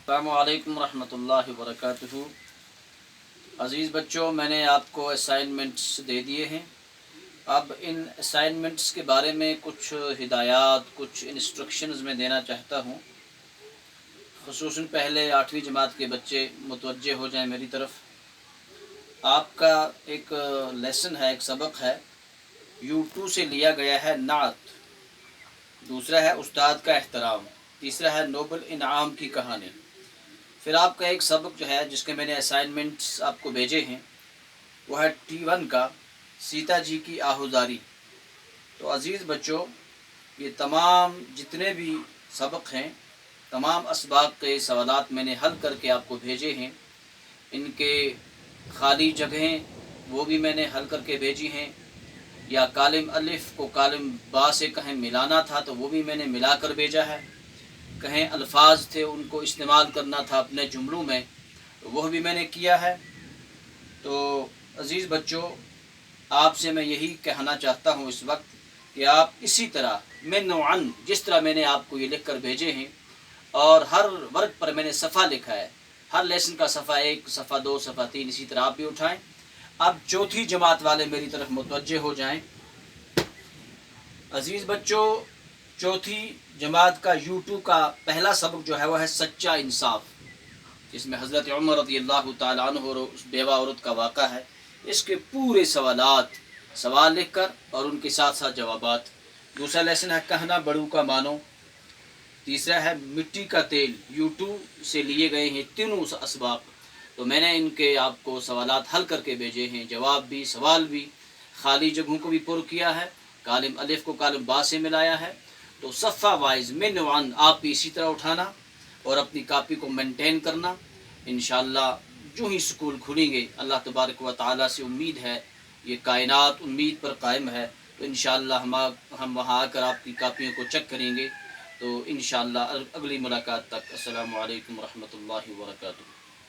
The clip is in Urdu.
السلام علیکم ورحمۃ اللہ وبرکاتہ۔ عزیز بچوں، میں نے آپ کو اسائنمنٹس دے دیے ہیں۔ اب ان اسائنمنٹس کے بارے میں کچھ ہدایات، کچھ انسٹرکشنز میں دینا چاہتا ہوں۔ خصوصاً پہلے 8ویں جماعت کے بچے متوجہ ہو جائیں میری طرف۔ آپ کا ایک لیسن ہے، ایک سبق ہے، U2 سے لیا گیا ہے نعت، دوسرا ہے استاد کا احترام، تیسرا ہے نوبل انعام کی کہانی۔ پھر آپ کا ایک سبق جو ہے جس کے میں نے اسائنمنٹس آپ کو بھیجے ہیں وہ ہے T1 کا سیتا جی کی آہوزاری۔ تو عزیز بچوں، یہ تمام جتنے بھی سبق ہیں، تمام اسباق کے سوالات میں نے حل کر کے آپ کو بھیجے ہیں۔ ان کے خالی جگہیں وہ بھی میں نے حل کر کے بھیجی ہیں، یا کالم الف کو کالم با سے کہیں ملانا تھا تو وہ بھی میں نے ملا کر بھیجا ہے، کہیں الفاظ تھے ان کو استعمال کرنا تھا اپنے جملوں میں، وہ بھی میں نے کیا ہے۔ تو عزیز بچوں، آپ سے میں یہی کہنا چاہتا ہوں اس وقت کہ آپ اسی طرح منعن، جس طرح میں نے آپ کو یہ لکھ کر بھیجے ہیں، اور ہر ورق پر میں نے صفحہ لکھا ہے، ہر لیسن کا صفحہ 1، صفحہ 2، صفحہ 3، اسی طرح آپ بھی اٹھائیں۔ اب چوتھی جماعت والے میری طرف متوجہ ہو جائیں۔ عزیز بچوں، چوتھی جماعت کا U2 کا پہلا سبق جو ہے وہ ہے سچا انصاف، جس میں حضرت عمر رضی اللہ تعالیٰ عنہ اور اس بیوہ عورت کا واقعہ ہے۔ اس کے پورے سوال لکھ کر اور ان کے ساتھ ساتھ جوابات۔ دوسرا لیسن ہے کہنا بڑوں کا مانو، تیسرا ہے مٹی کا تیل۔ U2 سے لیے گئے ہیں تینوں اسباق، تو میں نے ان کے آپ کو سوالات حل کر کے بھیجے ہیں، جواب بھی، سوال بھی، خالی جگہوں کو بھی پر کیا ہے، کالم الف کو کالم با سے ملایا ہے۔ تو صفحہ وائز منعن آپ بھی اسی طرح اٹھانا اور اپنی کاپی کو مینٹین کرنا۔ انشاءاللہ جو ہی سکول کھلیں گے، اللہ تبارک و تعالیٰ سے امید ہے، یہ کائنات امید پر قائم ہے، تو انشاءاللہ ہم وہاں آ کر آپ کی کاپیوں کو چیک کریں گے۔ تو انشاءاللہ اگلی ملاقات تک السلام علیکم ورحمۃ اللہ وبرکاتہ۔